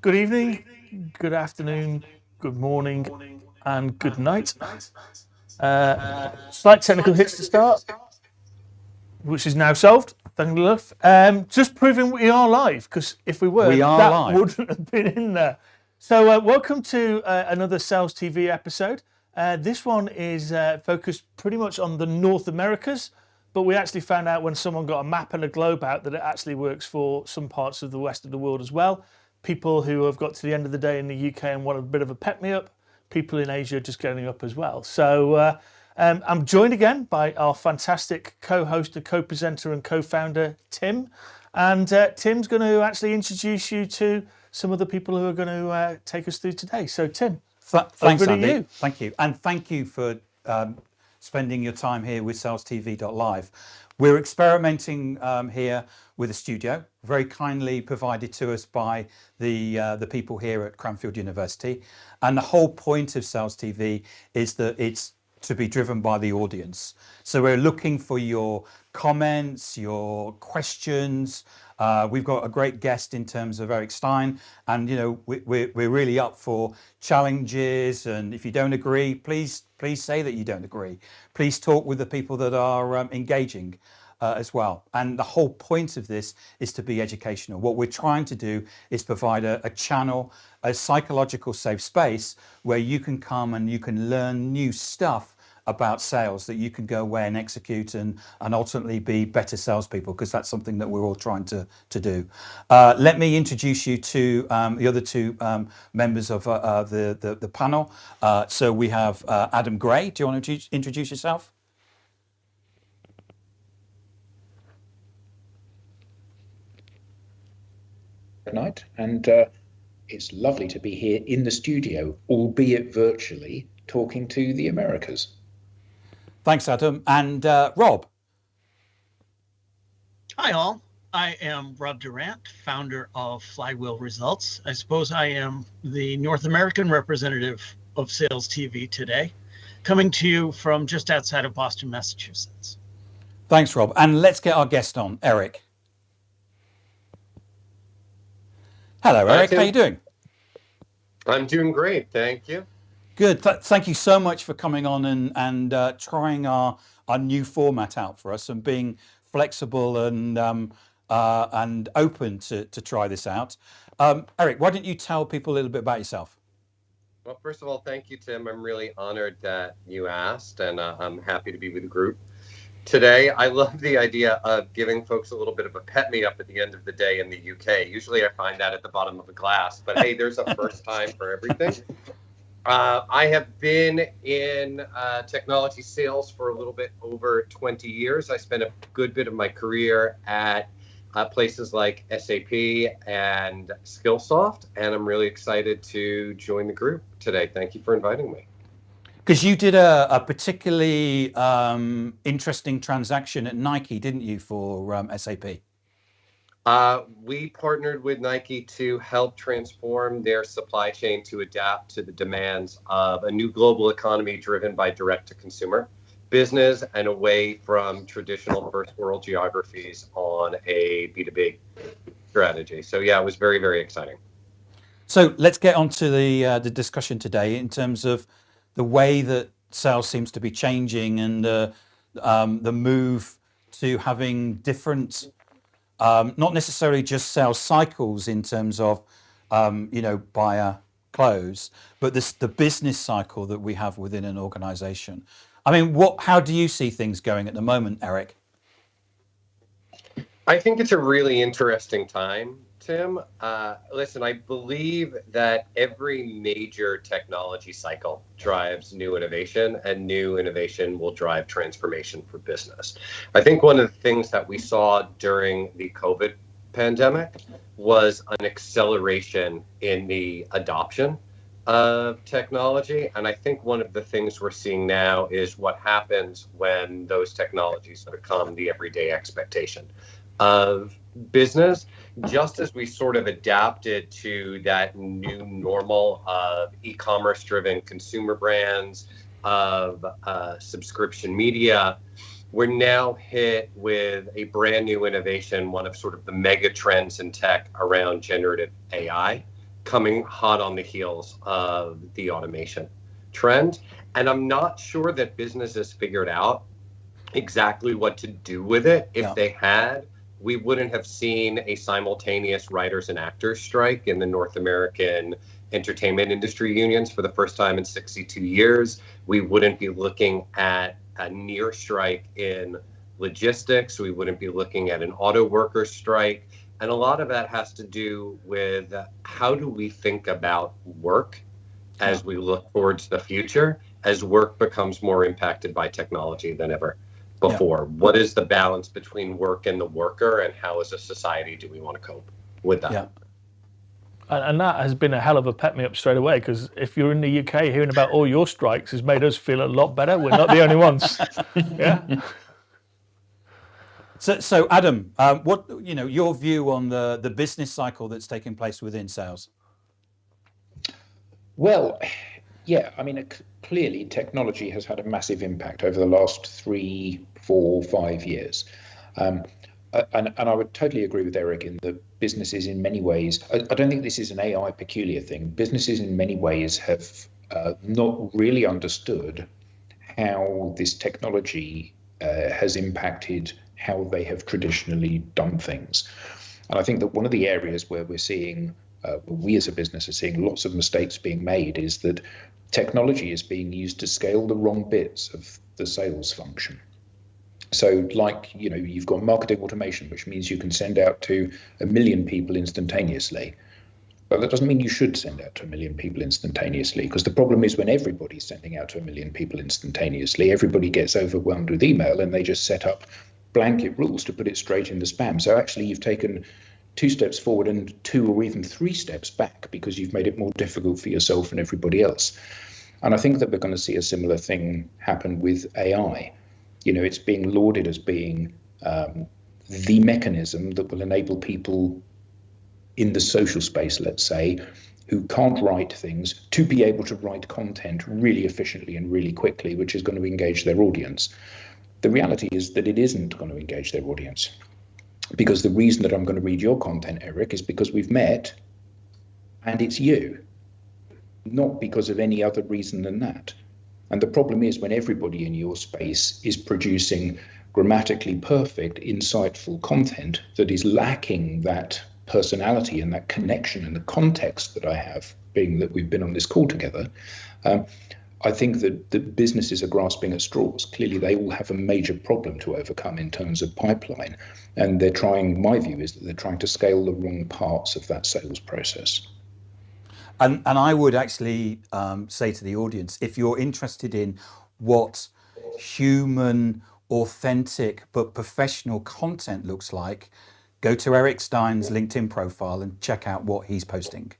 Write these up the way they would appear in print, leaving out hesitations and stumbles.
Good evening, good afternoon, good morning, and good night. Slight technical hits to start, which is now solved. Thank you, love. Just proving we are live, because if we were, We are that live. wouldn't have been in there. So, welcome to another SalesTV episode. This one is focused pretty much on the North Americas, but we actually found out when someone got a map and a globe out that it actually works for some parts of the rest of the world as well. People who have got to the end of the day in the UK and want a bit of a pep me up, people in Asia just getting up as well. So I'm joined again by our fantastic co-host, co-presenter and co-founder, Tim. And Tim's going to actually introduce you to some of the people who are going to take us through today. So Tim, Thanks, over to Andy. you. Thank you. And thank you for spending your time here with SalesTV.live. We're experimenting here with a studio, very kindly provided to us by the people here at Cranfield University. And the whole point of SalesTV is that it's to be driven by the audience. So we're looking for your comments, your questions. We've got a great guest in terms of Eric Stine, and we're really up for challenges. And if you don't agree, please say that you don't agree. Please talk with the people that are engaging as well. And the whole point of this is to be educational. What we're trying to do is provide a channel, a psychological safe space where you can come and you can learn new stuff about sales that you can go away and execute and ultimately be better salespeople, because that's something that we're all trying to do. Let me introduce you to the other two members of the panel. So we have Adam Gray. Do you want to introduce yourself? Good night, and it's lovely to be here in the studio, albeit virtually, talking to the Americas. Thanks, Adam. And Rob. Hi, all. I am Rob Durant, founder of Flywheel Results. I suppose I am the North American representative of SalesTV today, coming to you from just outside of Boston, Massachusetts. Thanks, Rob. And let's get our guest on, Eric. Hello, Eric. How are you doing? I'm doing great. Thank you. Good. Thank you so much for coming on and trying our new format out for us and being flexible and open to try this out. Eric, why don't you tell people a little bit about yourself? Well, first of all, thank you, Tim. I'm really honored that you asked, and I'm happy to be with the group today. I love the idea of giving folks a little bit of a pet-me-up at the end of the day in the UK. Usually I find that at the bottom of a glass, but hey, there's a first time for everything. I have been in technology sales for a little bit over 20 years. I spent a good bit of my career at places like SAP and Skillsoft, and I'm really excited to join the group today. Thank you for inviting me. Because you did a particularly interesting transaction at Nike, didn't you, for SAP? We partnered with Nike to help transform their supply chain to adapt to the demands of a new global economy driven by direct-to-consumer business and away from traditional first world geographies on a B2B strategy. So yeah, it was very, very exciting. So let's get on to the discussion today in terms of the way that sales seems to be changing and the move to having different not necessarily just sales cycles in terms of, buyer close, but the business cycle that we have within an organization. I mean, how do you see things going at the moment, Eric? I think it's a really interesting time, Tim. Listen, I believe that every major technology cycle drives new innovation, and new innovation will drive transformation for business. I think one of the things that we saw during the COVID pandemic was an acceleration in the adoption of technology. And I think one of the things we're seeing now is what happens when those technologies become the everyday expectation of business, just as we sort of adapted to that new normal of e-commerce driven consumer brands, of subscription media. We're now hit with a brand new innovation, one of sort of the mega trends in tech around generative AI. coming hot on the heels of the automation trend. And I'm not sure that businesses figured out exactly what to do with it. If they had, we wouldn't have seen a simultaneous writers and actors strike in the North American entertainment industry unions for the first time in 62 years. We wouldn't be looking at a near strike in logistics. We wouldn't be looking at an auto worker strike. And a lot of that has to do with how do we think about work as we look towards the future, as work becomes more impacted by technology than ever before. What is the balance between work and the worker, and how as a society do we want to cope with that? And that has been a hell of a pep me up straight away, because if you're in the UK, hearing about all your strikes has made us feel a lot better. We're not the only ones. So Adam, what your view on the business cycle that's taking place within sales? Well, yeah, I mean, clearly technology has had a massive impact over the last 3, 4, 5 years. And I would totally agree with Eric in that businesses in many ways, I don't think this is an AI peculiar thing. Businesses in many ways have not really understood how this technology has impacted how they have traditionally done things. And I think that one of the areas where we're seeing, we as a business are seeing lots of mistakes being made, is that technology is being used to scale the wrong bits of the sales function. So like, you've got marketing automation, which means you can send out to 1 million people instantaneously. But that doesn't mean you should send out to 1 million people instantaneously, because the problem is when everybody's sending out to 1 million people instantaneously, everybody gets overwhelmed with email and they just set up blanket rules to put it straight in the spam. So actually you've taken 2 steps forward and 2 or even 3 steps back, because you've made it more difficult for yourself and everybody else. And I think that we're going to see a similar thing happen with AI. It's being lauded as being the mechanism that will enable people in the social space, let's say, who can't write things, to be able to write content really efficiently and really quickly, which is going to engage their audience. The reality is that it isn't going to engage their audience, because the reason that I'm going to read your content, Eric, is because we've met and it's you, not because of any other reason than that. And the problem is when everybody in your space is producing grammatically perfect, insightful content that is lacking that personality and that connection and the context that I have, being that we've been on this call together, I think that the businesses are grasping at straws. Clearly, they all have a major problem to overcome in terms of pipeline. And they're trying, my view is that they're trying to scale the wrong parts of that sales process. And I would actually say to the audience, if you're interested in what human, authentic, but professional content looks like, go to Eric Stine's LinkedIn profile and check out what he's posting.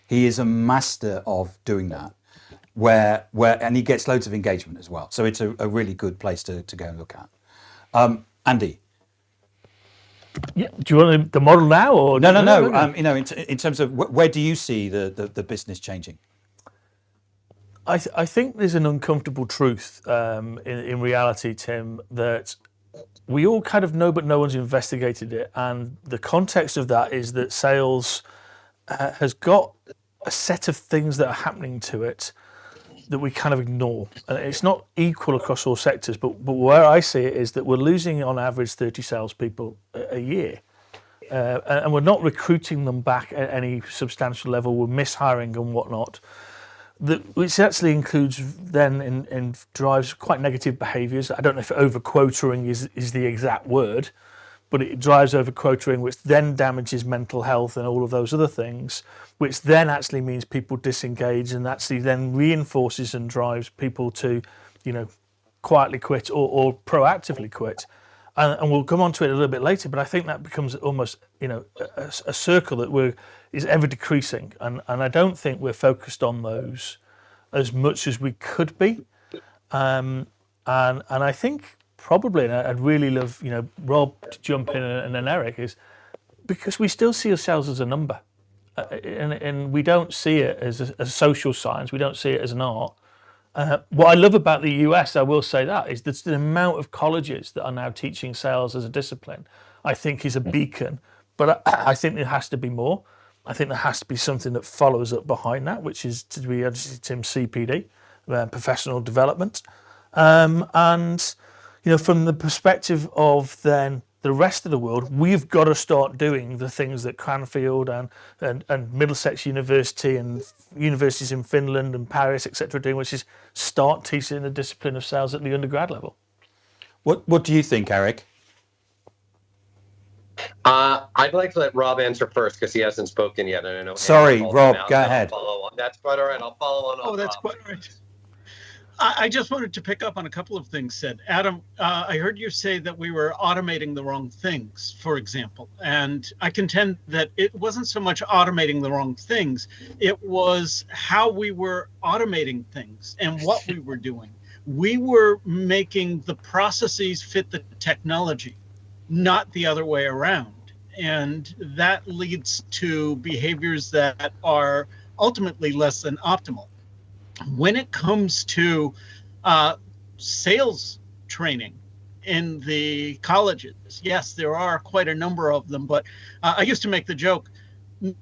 He is a master of doing that, and he gets loads of engagement as well. So it's a really good place to go and look at. Andy. Yeah. Do you want the model now, or no? In terms of where do you see the business changing? I think there's an uncomfortable truth in reality, Tim, that we all kind of know, but no one's investigated it. And the context of that is that sales has got a set of things that are happening to it that we kind of ignore. And it's not equal across all sectors, but where I see it is that we're losing on average 30 salespeople a year. And we're not recruiting them back at any substantial level. We're mishiring and whatnot. Which actually includes then and drives quite negative behaviours. I don't know if over-quoting is the exact word, but it drives over-quoting, which then damages mental health and all of those other things, which then actually means people disengage and actually then reinforces and drives people to, quietly quit or proactively quit. And we'll come on to it a little bit later, but I think that becomes almost, a circle that is ever decreasing. And I don't think we're focused on those as much as we could be. And I think probably, and I'd really love, Rob to jump in and then Eric, is because we still see ourselves as a number. And we don't see it as a social science. We don't see it as an art. What I love about the US, I will say that, is that the amount of colleges that are now teaching sales as a discipline, I think is a beacon. But I think there has to be more. I think there has to be something that follows up behind that, which is to be, as Tim, CPD, professional development. And, from the perspective of then the rest of the world, we've got to start doing the things that Cranfield and Middlesex University and universities in Finland and Paris, etc., are doing, which is start teaching the discipline of sales at the undergrad level. What do you think, Eric? I'd like to let Rob answer first because he hasn't spoken yet, and I know. Sorry, Rob, go ahead. That's quite all right. I'll follow on. Oh, that's Rob. quite all right. I just wanted to pick up on a couple of things said. Adam, I heard you say that we were automating the wrong things, for example. And I contend that it wasn't so much automating the wrong things, it was how we were automating things and what we were doing. We were making the processes fit the technology, not the other way around. And that leads to behaviors that are ultimately less than optimal. When it comes to sales training in the colleges, yes, there are quite a number of them, but I used to make the joke,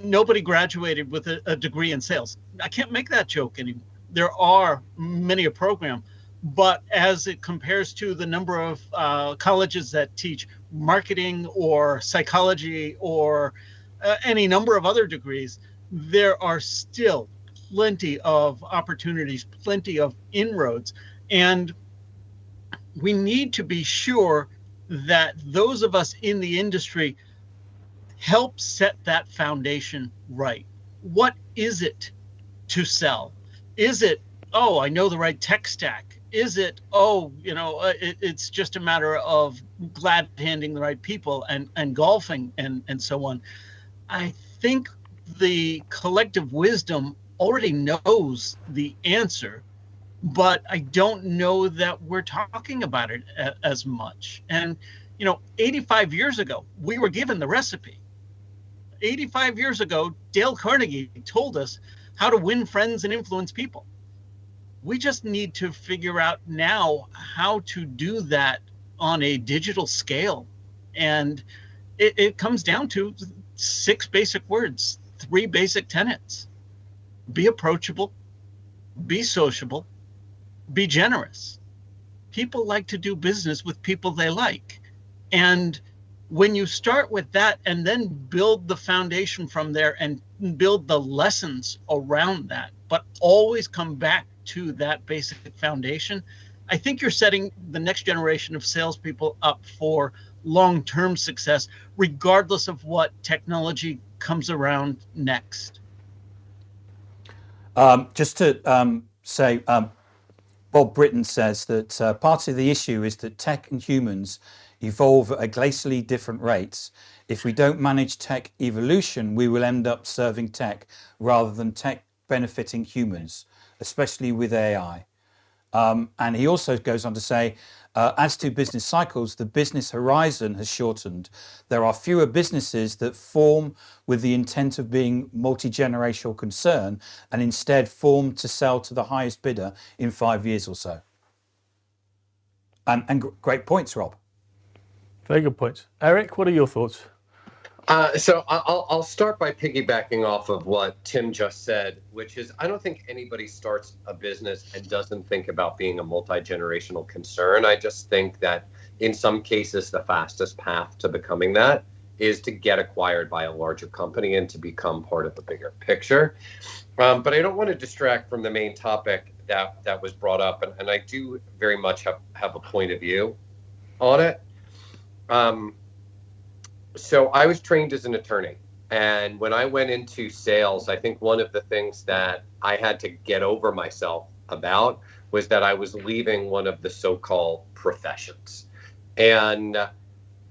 nobody graduated with a degree in sales. I can't make that joke anymore. There are many a program, but as it compares to the number of colleges that teach marketing or psychology or any number of other degrees, there are still plenty of opportunities, plenty of inroads. And we need to be sure that those of us in the industry help set that foundation right. What is it to sell? Is it, oh, I know the right tech stack? Is it, it's just a matter of glad handing the right people and golfing and so on? I think the collective wisdom already knows the answer, but I don't know that we're talking about it as much. And, 85 years ago, we were given the recipe. 85 years ago, Dale Carnegie told us how to win friends and influence people. We just need to figure out now how to do that on a digital scale. And it comes down to 6 basic words, 3 basic tenets. Be approachable, be sociable, be generous. People like to do business with people they like. And when you start with that and then build the foundation from there and build the lessons around that, but always come back to that basic foundation, I think you're setting the next generation of salespeople up for long-term success, regardless of what technology comes around next. Just to say, Bob Britton says that part of the issue is that tech and humans evolve at glacially different rates. If we don't manage tech evolution, we will end up serving tech rather than tech benefiting humans, especially with AI. And he also goes on to say, as to business cycles, the business horizon has shortened. There are fewer businesses that form with the intent of being multi-generational concern and instead form to sell to the highest bidder in 5 years or so. And great points, Rob. Very good points. Eric, what are your thoughts? So I'll start by piggybacking off of what Tim just said, which is I don't think anybody starts a business and doesn't think about being a multi-generational concern. I just think that in some cases, the fastest path to becoming that is to get acquired by a larger company and to become part of the bigger picture. But I don't want to distract from the main topic that was brought up. And I do very much have a point of view on it. So I was trained as an attorney, and when I went into sales, I think one of the things that I had to get over myself about was that I was leaving one of the so-called professions. And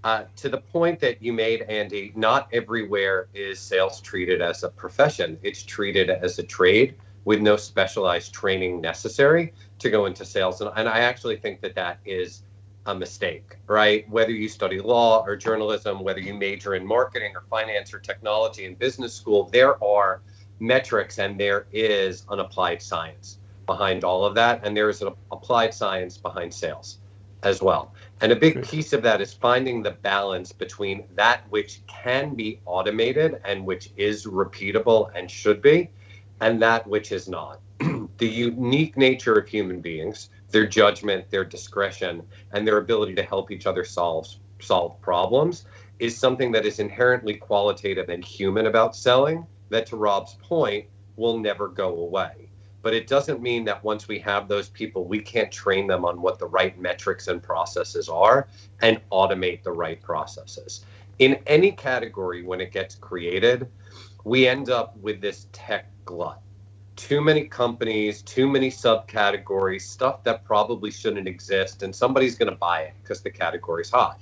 to the point that you made, Andy, not everywhere is sales treated as a profession. It's treated as a trade with no specialized training necessary to go into sales. And I actually think that is a mistake, right? Whether you study law or journalism, whether you major in marketing or finance or technology in business school, there are metrics and there is an applied science behind all of that. And there is an applied science behind sales as well. And a big piece of that is finding the balance between that which can be automated and which is repeatable and should be, and that which is not. The unique nature of human beings, their judgment, their discretion, and their ability to help each other solve problems is something that is inherently qualitative and human about selling, that, to Rob's point, will never go away. But it doesn't mean that once we have those people, we can't train them on what the right metrics and processes are and automate the right processes. In any category, when it gets created, we end up with this tech glut. Too many companies, too many subcategories, stuff that probably shouldn't exist, and somebody's going to buy it because the category's hot.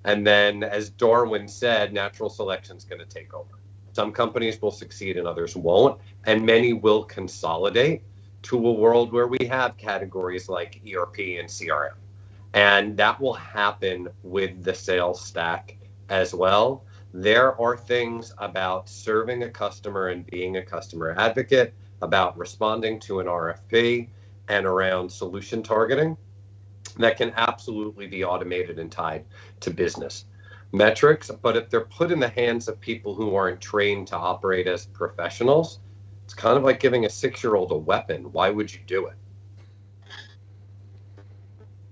And then, as Darwin said, natural selection is going to take over. Some companies will succeed and others won't, and many will consolidate to a world where we have categories like ERP and CRM. And that will happen with the sales stack as well. There are things about serving a customer and being a customer advocate, about responding to an RFP, and around solution targeting that can absolutely be automated and tied to business metrics. But if they're put in the hands of people who aren't trained to operate as professionals, it's kind of like giving a 6-year-old a weapon. Why would you do it?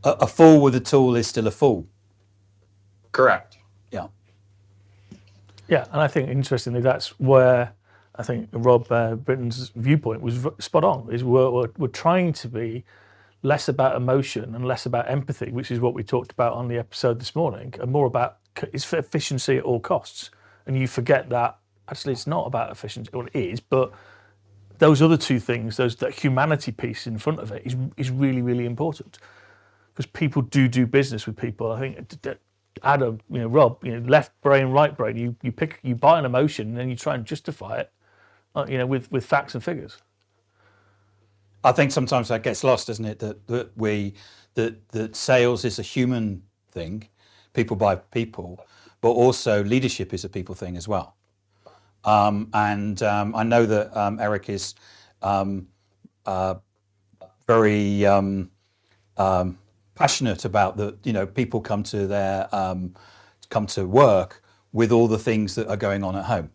A fool with a tool is still a fool. Correct. Yeah. Yeah, and I think interestingly, that's where I think Rob Britton's viewpoint was spot on. Is we're trying to be less about emotion and less about empathy, which is what we talked about on the episode this morning, and more about it's for efficiency at all costs. And you forget that actually it's not about efficiency, well, it is, but those other two things, that humanity piece in front of it is really, really important, because people do business with people. I think Adam, Rob, left brain, right brain. You buy an emotion and then you try and justify it, with facts and figures. I think sometimes that gets lost, doesn't it? That sales is a human thing, people buy people, but also leadership is a people thing as well. And I know that Eric is very passionate about the people come to work with all the things that are going on at home.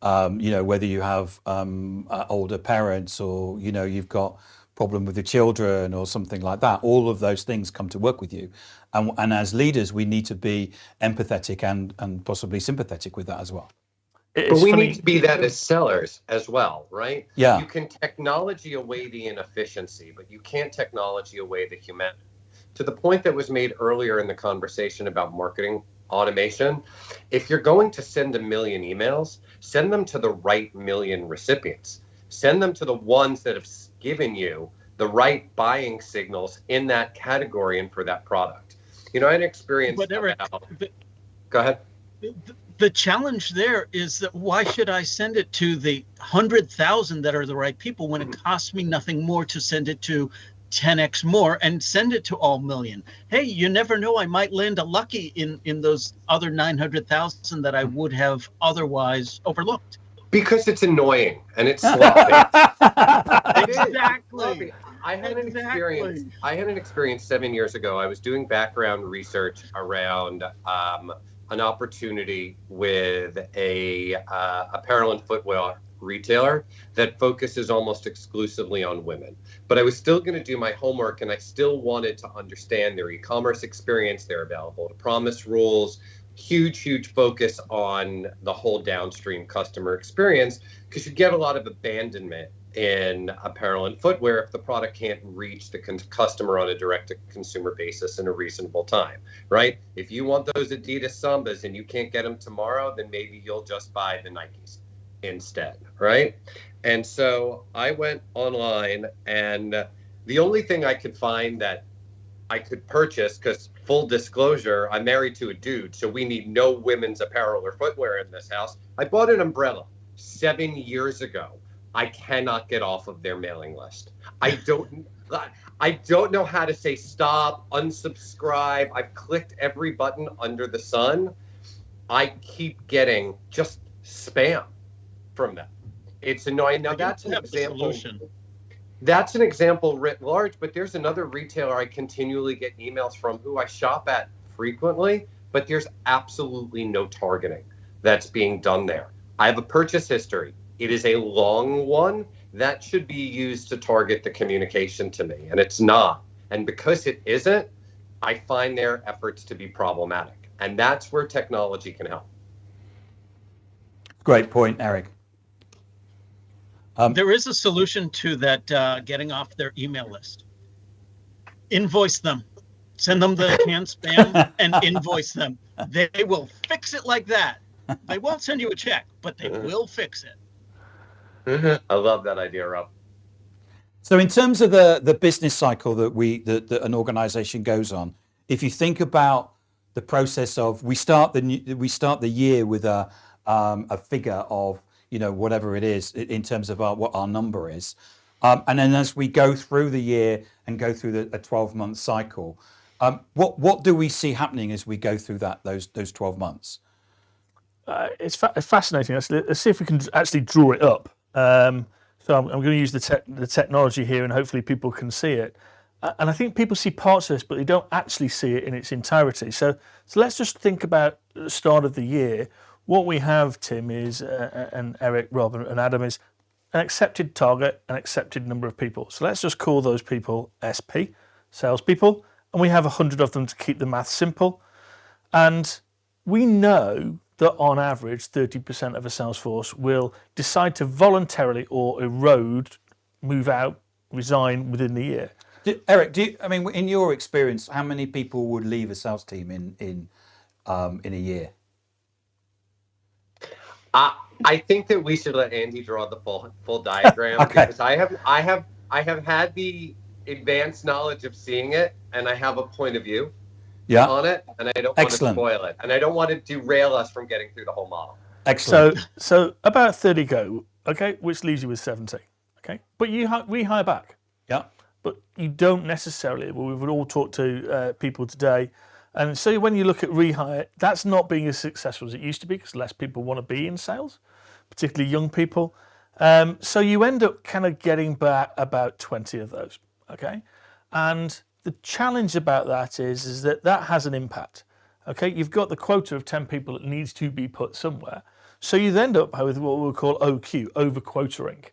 Whether you have older parents or you've got problem with the children or something like that, all of those things come to work with you, and as leaders we need to be empathetic and possibly sympathetic with that as well. But we need to be that as sellers as well, right? Yeah. You can technology away the inefficiency, but you can't technology away the humanity. To the point that was made earlier in the conversation about marketing automation, if you're going to send 1 million emails, send them to the right 1 million recipients. Send them to the ones that have given you the right buying signals in that category and for that product. I had an experience. But Eric, go ahead. The challenge there is that why should I send it to the 100,000 that are the right people when it costs me nothing more to send it to 10x more and send it to all million? Hey, you never know, I might land a lucky in those other 900,000 that I would have otherwise overlooked. Because it's annoying and it's sloppy. Exactly. I had an experience 7 years ago. I was doing background research around an opportunity with a apparel and footwear retailer that focuses almost exclusively on women. But I was still going to do my homework, and I still wanted to understand their e-commerce experience, their available to promise rules, huge focus on the whole downstream customer experience, because you get a lot of abandonment in apparel and footwear if the product can't reach the customer on a direct-to-consumer basis in a reasonable time, right? If you want those Adidas Sambas and you can't get them tomorrow, then maybe you'll just buy the Nikes instead, right? And so I went online, and the only thing I could find that I could purchase, because full disclosure, I'm married to a dude, so we need no women's apparel or footwear in this house. I bought an umbrella 7 years ago. I cannot get off of their mailing list. I don't know how to say stop, unsubscribe. I've clicked every button under the sun. I keep getting just spam from them. It's annoying. Now that's an example. That's an example writ large, but there's another retailer I continually get emails from who I shop at frequently, but there's absolutely no targeting that's being done there. I have a purchase history. It is a long one that should be used to target the communication to me, and it's not. And because it isn't, I find their efforts to be problematic. And that's where technology can help. Great point, Eric. There is a solution to that, getting off their email list. Invoice them. Send them the canned spam and invoice them. They will fix it like that. They won't send you a check, but they will fix it. I love that idea, Rob. So in terms of the business cycle that an organization goes on, if you think about the process of we start the year with a figure of, you know, whatever it is in terms of what our number is, and then as we go through the year and go through a 12-month cycle, what do we see happening as we go through those 12 months? It's fascinating. Let's see if we can actually draw it up. So I'm going to use the technology here, and hopefully people can see it. And I think people see parts of this, but they don't actually see it in its entirety. So let's just think about the start of the year. What we have, Tim, is, and Eric, Rob, and Adam, is an accepted target, an accepted number of people. So let's just call those people SP, salespeople, and we have 100 of them to keep the math simple. And we know that on average, 30% of a sales force will decide to voluntarily or erode, move out, resign within the year. Eric, in your experience, how many people would leave a sales team in a year? I think that we should let Andy draw the full diagram. Okay. Because I have had the advanced knowledge of seeing it, and I have a point of view on it, and I don't want to spoil it, and I don't want to derail us from getting through the whole model. Excellent. So about 30 go, okay, which leaves you with 70, okay, but you rehire back. Yeah. But you don't necessarily. Well, we've all talked to people today, and so when you look at rehire, that's not being as successful as it used to be because less people want to be in sales, particularly young people. So you end up kind of getting back about 20 of those, okay? And the challenge about that is that has an impact, okay? You've got the quota of 10 people that needs to be put somewhere. So you end up with what we'll call OQ, over-quotaing,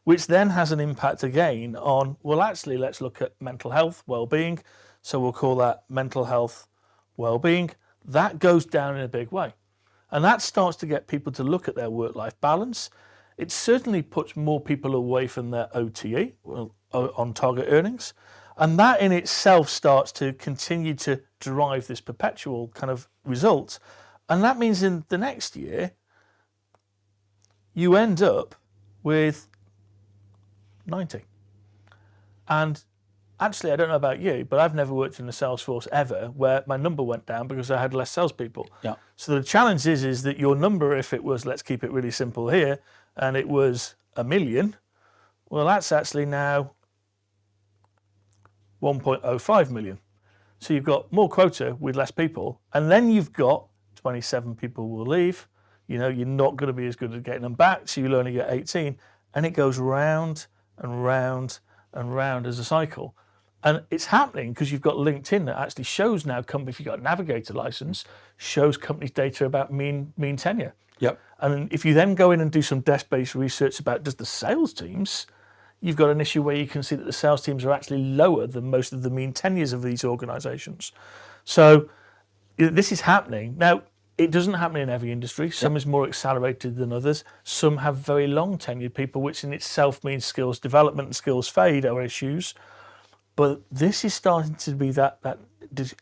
which then has an impact again on, well, actually, let's look at mental health, well-being. So we'll call that mental health, well-being. That goes down in a big way. And that starts to get people to look at their work-life balance. It certainly puts more people away from their OTE, on target earnings. And that in itself starts to continue to drive this perpetual kind of result. And that means in the next year, you end up with 90. And actually, I don't know about you, but I've never worked in a sales force ever where my number went down because I had less salespeople. Yeah. So the challenge is that your number, if it was, let's keep it really simple here, and it was 1 million, well, that's actually now 1.05 million. So you've got more quota with less people, and then you've got 27 people will leave. You know, you're not going to be as good at getting them back, so you'll only get 18, and it goes round and round and round as a cycle. And it's happening because you've got LinkedIn that actually shows now, if you've got a navigator license, shows companies data about mean tenure. Yep. And if you then go in and do some desk-based research about just the sales teams, you've got an issue where you can see that the sales teams are actually lower than most of the mean tenures of these organizations. So this is happening. Now, it doesn't happen in every industry. Some is more accelerated than others. Some have very long tenured people, which in itself means skills development and skills fade are issues. But this is starting to be that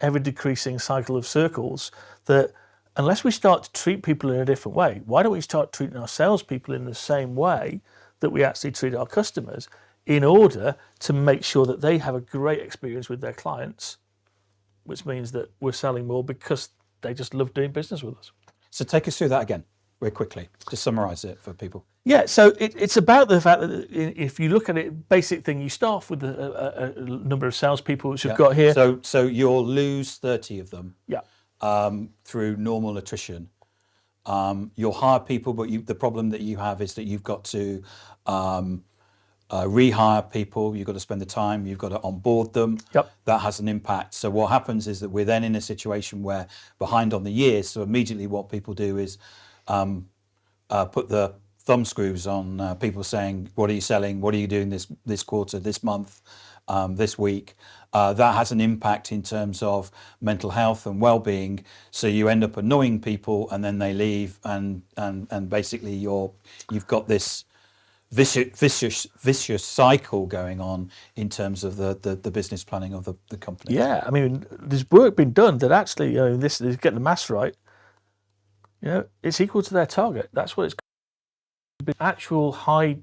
ever decreasing cycle of circles that unless we start to treat people in a different way, why don't we start treating our salespeople in the same way that we actually treat our customers in order to make sure that they have a great experience with their clients, which means that we're selling more because they just love doing business with us. So take us through that again, very quickly, to summarize it for people. Yeah, so it's about the fact that if you look at it, basic thing, you start off with a number of salespeople, which you've got here. So you'll lose 30 of them through normal attrition. You'll hire people, but the problem that you have is that you've got to rehire people, you've got to spend the time, you've got to onboard them. Yep. That has an impact. So what happens is that we're then in a situation where behind on the years. So immediately what people do is put the thumb screws on people saying, what are you selling? What are you doing this quarter, this month, this week? That has an impact in terms of mental health and well-being. So you end up annoying people, and then they leave, and basically you've got this vicious cycle going on in terms of the business planning of the company. Yeah, I mean, there's work been done that actually, this is getting the maths right. It's equal to their target. That's what it's actual high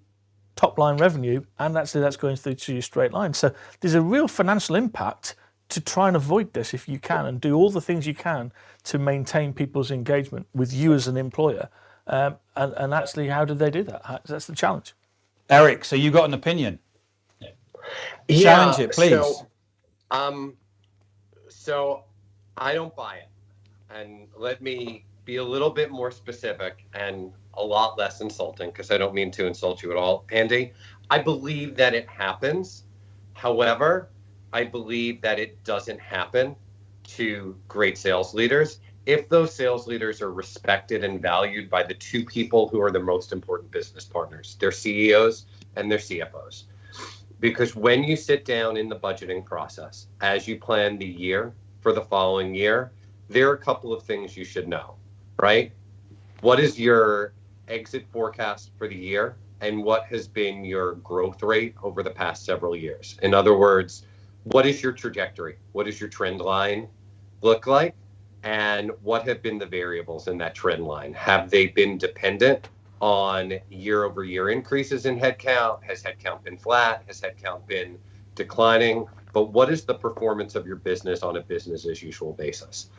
top line revenue, and actually that's going through to your straight line. So there's a real financial impact to try and avoid this if you can, and do all the things you can to maintain people's engagement with you as an employer. And actually, how do they do that? That's the challenge. Eric, so you got an opinion? Yeah, Challenge it, please. So I don't buy it, and let me be a little bit more specific and a lot less insulting, because I don't mean to insult you at all, Andy. I believe that it happens. However, I believe that it doesn't happen to great sales leaders if those sales leaders are respected and valued by the two people who are the most important business partners, their CEOs and their CFOs. Because when you sit down in the budgeting process, as you plan the year for the following year, there are a couple of things you should know, right? What is your exit forecast for the year, and what has been your growth rate over the past several years? In other words, what is your trajectory? What does your trend line look like? And what have been the variables in that trend line? Have they been dependent on year over year increases in headcount? Has headcount been flat? Has headcount been declining? But what is the performance of your business on a business as usual basis?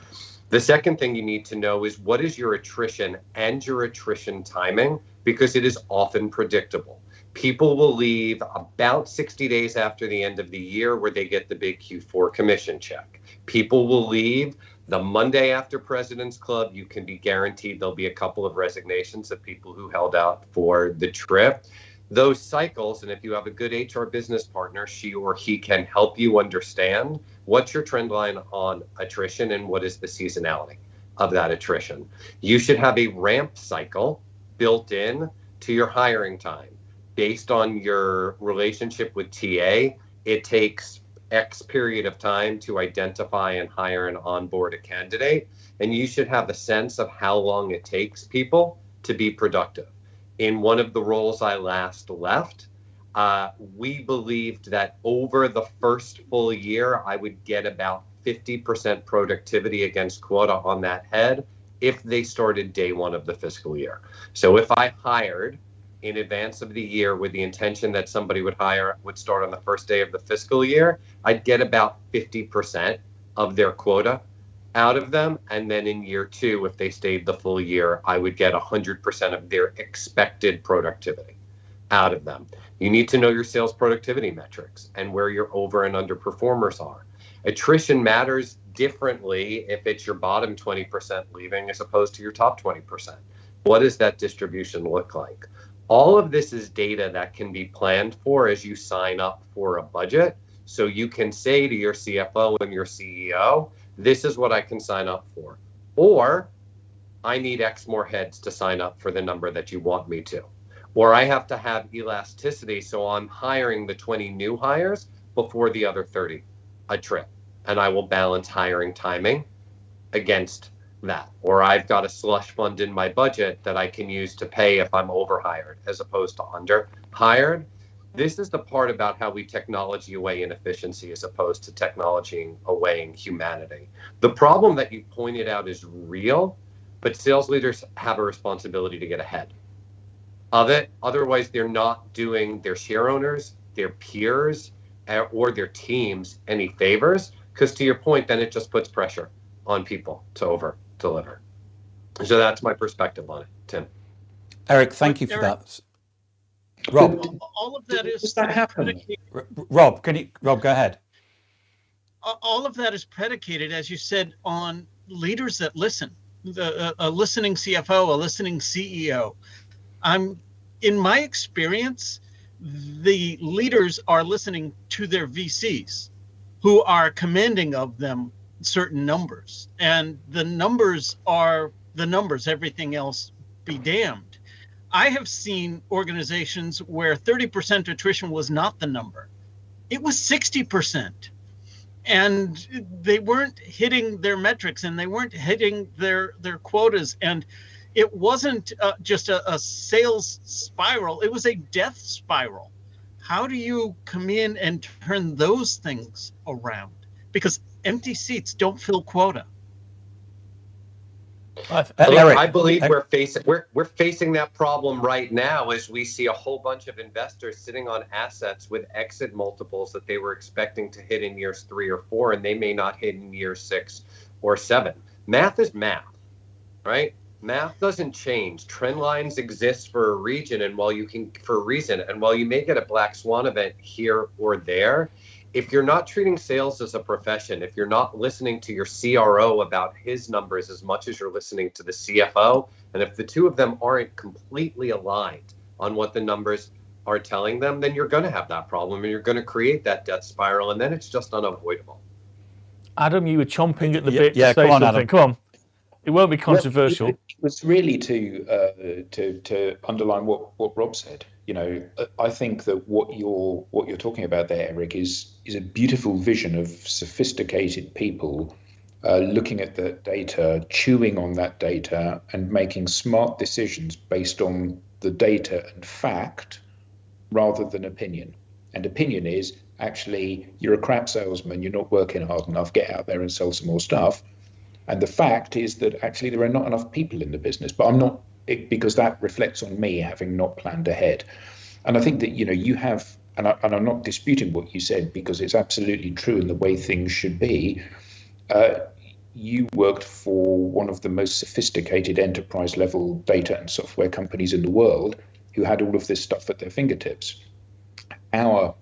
The second thing you need to know is, what is your attrition and your attrition timing? Because it is often predictable. People will leave about 60 days after the end of the year, where they get the big Q4 commission check. People will leave the Monday after President's Club. You can be guaranteed there'll be a couple of resignations of people who held out for the trip. Those cycles, and if you have a good HR business partner, she or he can help you understand what's your trend line on attrition and what is the seasonality of that attrition. You should have a ramp cycle built in to your hiring time. Based on your relationship with TA, it takes X period of time to identify and hire and onboard a candidate, and you should have a sense of how long it takes people to be productive. In one of the roles I last left, we believed that over the first full year, I would get about 50% productivity against quota on that head if they started day one of the fiscal year. So if I hired in advance of the year with the intention that somebody would start on the first day of the fiscal year, I'd get about 50% of their quota out of them. And then in year two, if they stayed the full year, I would get 100% of their expected productivity out of them. You need to know your sales productivity metrics and where your over and underperformers are. Attrition matters differently if it's your bottom 20% leaving as opposed to your top 20%. What does that distribution look like? All of this is data that can be planned for as you sign up for a budget. So you can say to your CFO and your CEO, this is what I can sign up for. Or I need X more heads to sign up for the number that you want me to. Or I have to have elasticity, so I'm hiring the 20 new hires before the other 30 a trip. And I will balance hiring timing against that. Or I've got a slush fund in my budget that I can use to pay if I'm overhired as opposed to underhired. This is the part about how we technology away inefficiency as opposed to technology away humanity. The problem that you pointed out is real, but sales leaders have a responsibility to get ahead of it. Otherwise, they're not doing their share owners, their peers, or their teams any favors. Because to your point, then it just puts pressure on people to over deliver. So that's my perspective on it, Tim. Eric, thank you for that. Rob, all of that is Does that happen? Rob, go ahead. All of that is predicated, as you said, on leaders that listen. A listening CFO, a listening CEO. In my experience, the leaders are listening to their VCs who are commanding of them certain numbers. And the numbers are the numbers, everything else be damned. I have seen organizations where 30% attrition was not the number. It was 60%. And they weren't hitting their metrics and they weren't hitting their quotas. And it wasn't just a sales spiral, it was a death spiral. How do you come in and turn those things around? Because empty seats don't fill quota. I believe we're facing that problem right now as we see a whole bunch of investors sitting on assets with exit multiples that they were expecting to hit in years 3 or 4, and they may not hit in year 6 or 7. Math is math, right? Math doesn't change. Trend lines exist for a reason, and while you may get a black swan event here or there, if you're not treating sales as a profession, if you're not listening to your CRO about his numbers as much as you're listening to the CFO, and if the two of them aren't completely aligned on what the numbers are telling them, then you're going to have that problem and you're going to create that death spiral, and then it's just unavoidable. Adam, you were chomping at the bit to say come on, something. Adam. Come on. It won't be controversial. Well, it was really to underline what Rob said. You know, I think that what you're talking about there, Eric, is a beautiful vision of sophisticated people looking at the data, chewing on that data, and making smart decisions based on the data and fact rather than opinion. And opinion is actually you're a crap salesman, you're not working hard enough, get out there and sell some more stuff. And the fact is that actually there are not enough people in the business, but I'm not, because that reflects on me having not planned ahead. And I think that, you know, you have, and I'm not disputing what you said because it's absolutely true in the way things should be. You worked for one of the most sophisticated enterprise level data and software companies in the world who had all of this stuff at their fingertips. Our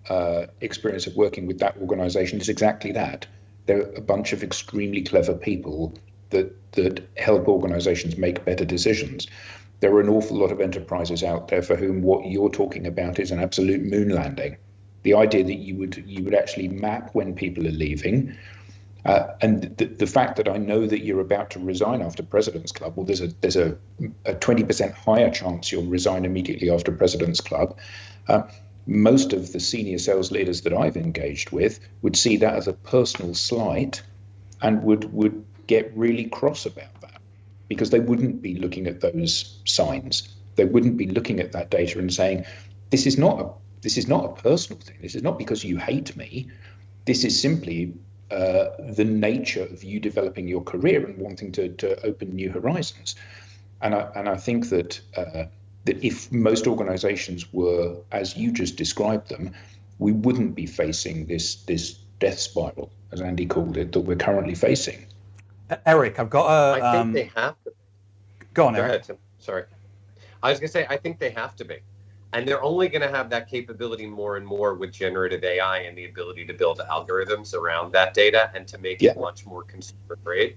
experience of working with that organization is exactly that. They're a bunch of extremely clever people that help organizations make better decisions. There are an awful lot of enterprises out there for whom what you're talking about is an absolute moon landing. The idea that you would actually map when people are leaving, and the fact that I know that you're about to resign after President's Club. Well, there's a 20% higher chance you'll resign immediately after President's Club. Most of the senior sales leaders that I've engaged with would see that as a personal slight and would get really cross about that because they wouldn't be looking at those signs. They wouldn't be looking at that data and saying, this is not a personal thing. This is not because you hate me. This is simply the nature of you developing your career and wanting to open new horizons. And I think that that if most organizations were, as you just described them, we wouldn't be facing this death spiral, as Andy called it, that we're currently facing. Eric, I've got a... I think they have to. Go on, Go Eric. ahead, Tim. Sorry. I was going to say, I think they have to be. And they're only going to have that capability more and more with generative AI and the ability to build algorithms around that data and to make it much more consumer grade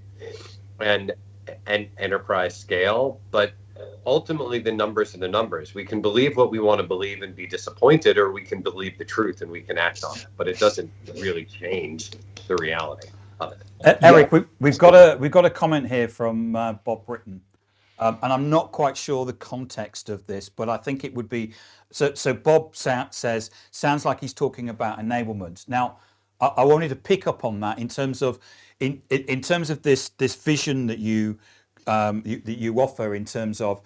and enterprise scale. But ultimately, the numbers are the numbers. We can believe what we want to believe and be disappointed, or we can believe the truth and we can act on it. But it doesn't really change the reality of it. Eric, we've got a comment here from Bob Britton. And I'm not quite sure the context of this, but I think it would be, so Bob says, sounds like he's talking about enablement. Now, I wanted to pick up on that in terms of this vision that you offer in terms of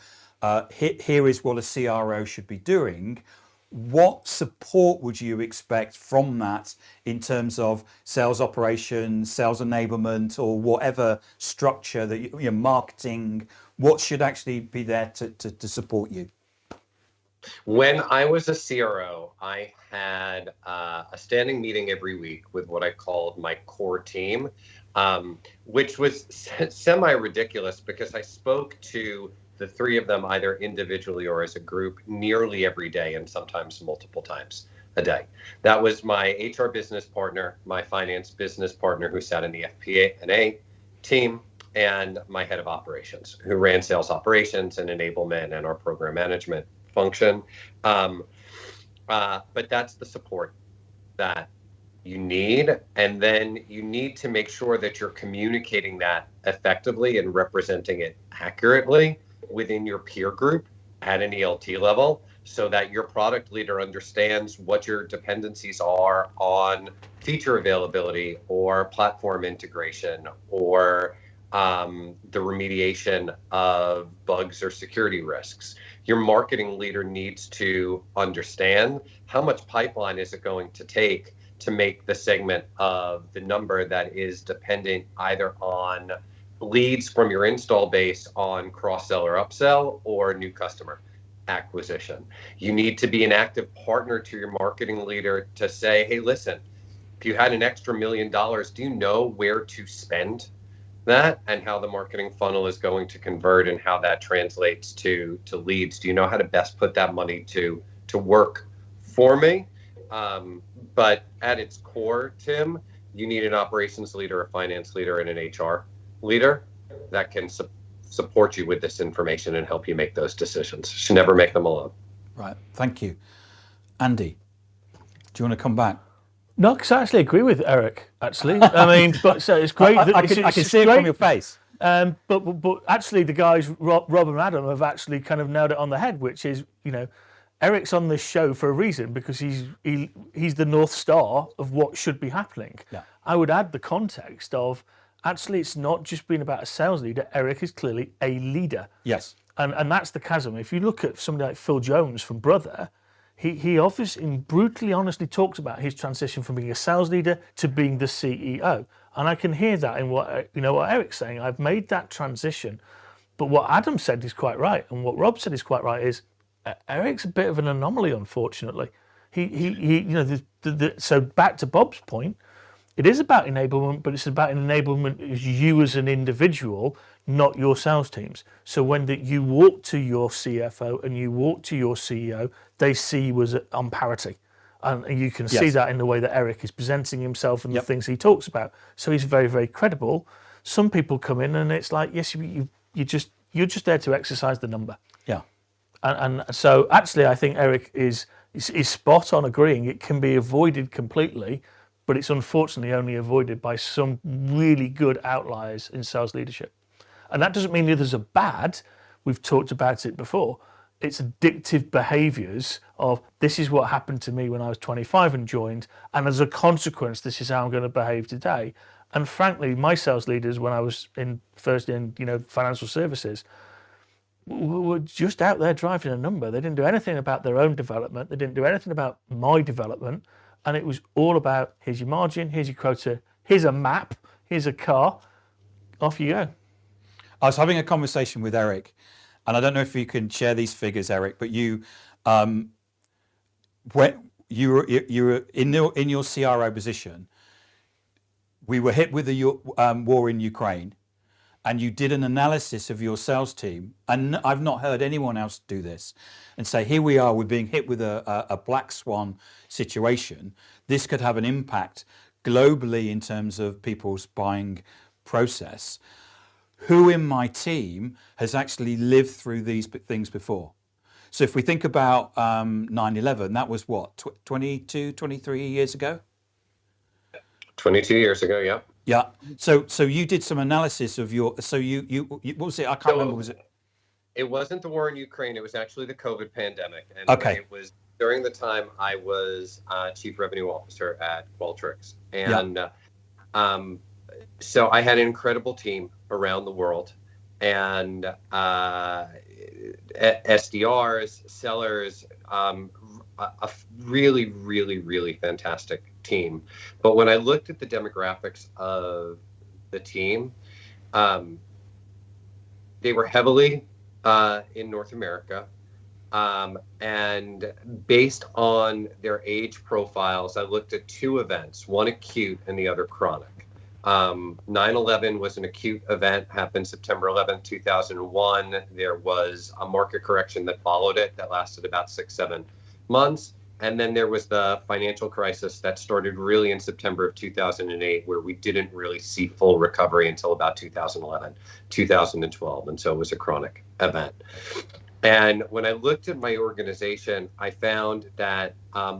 here is what a CRO should be doing. What support would you expect from that in terms of sales operations, sales enablement, or whatever structure that you're marketing? What should actually be there to support you? When I was a CRO, I had a standing meeting every week with what I called my core team, which was semi-ridiculous because I spoke to the three of them either individually or as a group nearly every day and sometimes multiple times a day. That was my HR business partner, my finance business partner who sat in the FP&A team, and my head of operations who ran sales operations and enablement and our program management function. But that's the support that you need. And then you need to make sure that you're communicating that effectively and representing it accurately within your peer group at an ELT level, so that your product leader understands what your dependencies are on feature availability or platform integration or the remediation of bugs or security risks. Your marketing leader needs to understand how much pipeline is it going to take to make the segment of the number that is dependent either on leads from your install base on cross-sell or upsell or new customer acquisition. You need to be an active partner to your marketing leader to say, hey, listen, if you had an extra $1 million, do you know where to spend that and how the marketing funnel is going to convert and how that translates to leads? Do you know how to best put that money to work for me? But at its core, Tim, you need an operations leader, a finance leader, and an HR leader that can support you with this information and help you make those decisions. You should never make them alone. Right. Thank you. Andy, do you want to come back? No, because I actually agree with Eric, actually. I mean, but so it's great. I can see it from your face. But actually, the guys, Rob and Adam, have actually kind of nailed it on the head, which is, Eric's on this show for a reason, because he's the North Star of what should be happening. Yeah. I would add the context of, actually, it's not just been about a sales leader. Eric is clearly a leader. Yes. And that's the chasm. If you look at somebody like Phil Jones from Brother, he obviously brutally honestly talks about his transition from being a sales leader to being the CEO. And I can hear that in what Eric's saying. I've made that transition. But what Adam said is quite right, and what Rob said is quite right, is Eric's a bit of an anomaly, unfortunately. So back to Bob's point, it is about enablement, but it's about enablement as you as an individual, not your sales teams. So when you walk to your CFO and you walk to your CEO, they see you as on parity. And you can see that in the way that Eric is presenting himself and the things he talks about. So he's very, very credible. Some people come in and it's like, yes, you're just there to exercise the number. Yeah. And so actually, I think Eric is spot on agreeing it can be avoided completely, but it's unfortunately only avoided by some really good outliers in sales leadership. And that doesn't mean the others are bad. We've talked about it before. It's addictive behaviors of, this is what happened to me when I was 25 and joined, and as a consequence, this is how I'm going to behave today. And frankly, my sales leaders, when I was first in financial services, were just out there driving a number. They didn't do anything about their own development. They didn't do anything about my development. And it was all about, here's your margin, here's your quota, here's a map, here's a car, off you go. I was having a conversation with Eric, and I don't know if you can share these figures, Eric, but when you were in your CRO position, we were hit with the war in Ukraine, and you did an analysis of your sales team, and I've not heard anyone else do this, and say, here we are, we're being hit with a black swan situation. This could have an impact globally in terms of people's buying process. Who in my team has actually lived through these things before? So if we think about 9/11, that was what, 22, 23 years ago? 22 years ago, yeah. Yeah. So you did some analysis of your. So you what was it? I can't remember. Was it? It wasn't the war in Ukraine. It was actually the COVID pandemic, and okay. It was during the time I was Chief Revenue Officer at Qualtrics, and so I had an incredible team around the world, and SDRs, sellers, a really, really, really fantastic team. But when I looked at the demographics of the team, they were heavily in North America. And based on their age profiles, I looked at two events, one acute and the other chronic. 9/11 was an acute event, happened September 11th, 2001. There was a market correction that followed it that lasted about 6-7 months. And then there was the financial crisis that started really in September of 2008, where we didn't really see full recovery until about 2011, 2012. And so it was a chronic event. And when I looked at my organization, I found that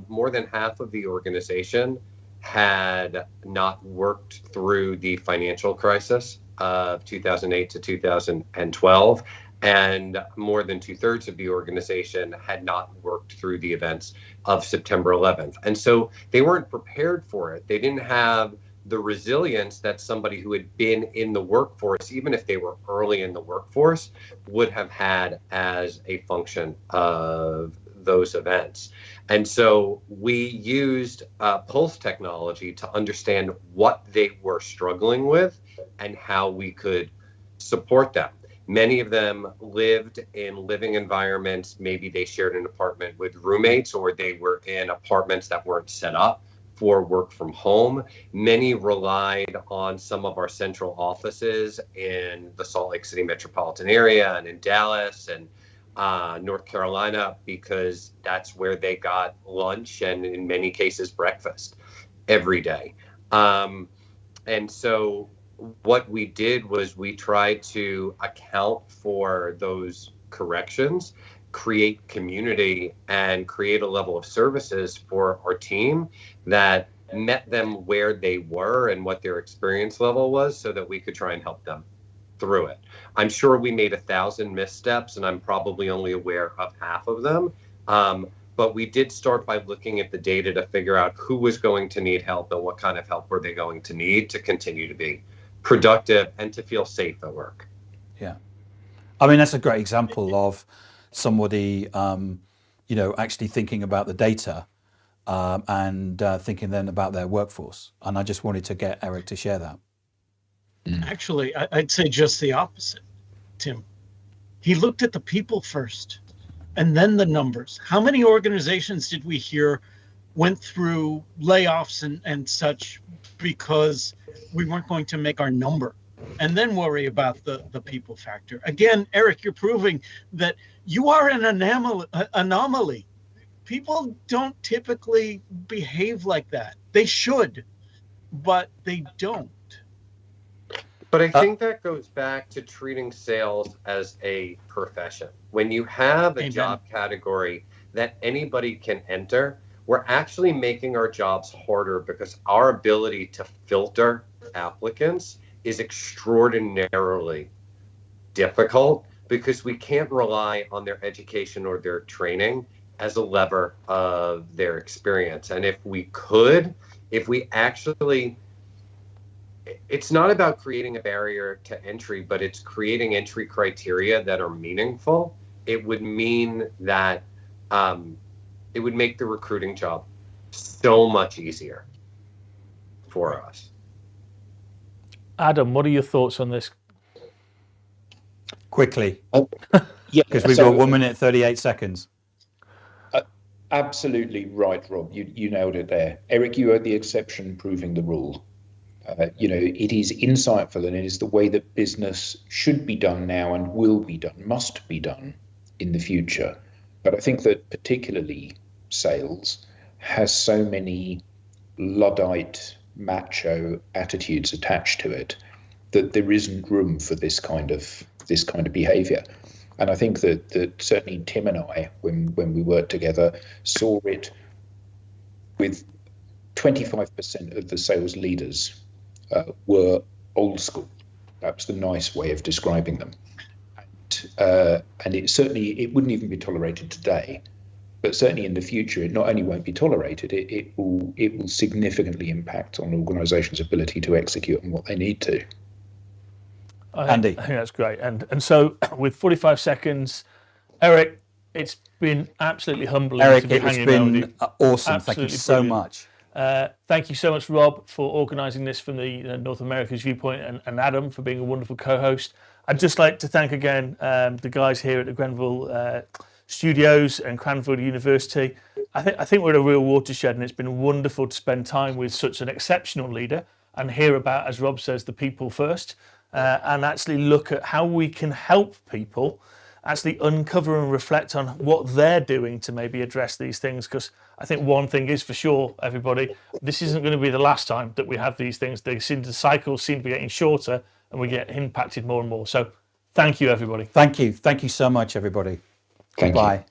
more than half of the organization had not worked through the financial crisis of 2008 to 2012. And more than 2/3 of the organization had not worked through the events of September 11th. And so they weren't prepared for it. They didn't have the resilience that somebody who had been in the workforce, even if they were early in the workforce, would have had as a function of those events. And so we used Pulse technology to understand what they were struggling with and how we could support them. Many of them lived in living environments. Maybe they shared an apartment with roommates, or they were in apartments that weren't set up for work from home. Many relied on some of our central offices in the Salt Lake City metropolitan area and in Dallas and North Carolina, because that's where they got lunch and in many cases breakfast every day. And so what we did was we tried to account for those corrections, create community, and create a level of services for our team that met them where they were and what their experience level was, so that we could try and help them through it. I'm sure we made 1,000 missteps, and I'm probably only aware of half of them. But we did start by looking at the data to figure out who was going to need help and what kind of help were they going to need to continue to be productive and to feel safe at work. Yeah. I mean, that's a great example of somebody, actually thinking about the data and thinking then about their workforce. And I just wanted to get Eric to share that. Actually, I'd say just the opposite, Tim. He looked at the people first and then the numbers. How many organizations did we hear went through layoffs and such because we weren't going to make our number, and then worry about the people factor? Again, Eric, you're proving that you are an anomaly. People don't typically behave like that. They should, but they don't. But I think that goes back to treating sales as a profession. When you have a Amen. job category that anybody can enter, we're actually making our jobs harder, because our ability to filter applicants is extraordinarily difficult, because we can't rely on their education or their training as a lever of their experience. And if we actually, it's not about creating a barrier to entry, but it's creating entry criteria that are meaningful. It would mean that it would make the recruiting job so much easier for us. Adam, what are your thoughts on this? Quickly, Yeah, because we've got 1 minute 38 seconds. Absolutely right, Rob. You nailed it there. Eric, you are the exception proving the rule. It is insightful, and it is the way that business should be done now and will be done, must be done in the future. But I think that particularly sales has so many Luddite, macho attitudes attached to it that there isn't room for this kind of behaviour. And I think that certainly Tim and I, when we worked together, saw it with 25% of the sales leaders were old school. That's the nice way of describing them. And it wouldn't even be tolerated today, but certainly in the future, it not only won't be tolerated, it will significantly impact on organisations' ability to execute on what they need to. Andy. I think that's great. And so with 45 seconds, Eric, it's been absolutely humbling Eric, to be it has hanging out with you. been awesome. Thank you Absolutely so brilliant. much. Thank you so much, Rob, for organising this from the North America's viewpoint, and Adam for being a wonderful co-host. I'd just like to thank again the guys here at the Grenville Studios and Cranfield University. I think we're at a real watershed, and it's been wonderful to spend time with such an exceptional leader and hear about, as Rob says, the people first, and actually look at how we can help people actually uncover and reflect on what they're doing to maybe address these things. Because I think one thing is for sure, everybody, this isn't going to be the last time that we have these things. The cycles seem to be getting shorter, and we get impacted more and more. So thank you, everybody. Thank you so much, everybody. Thank you. Bye.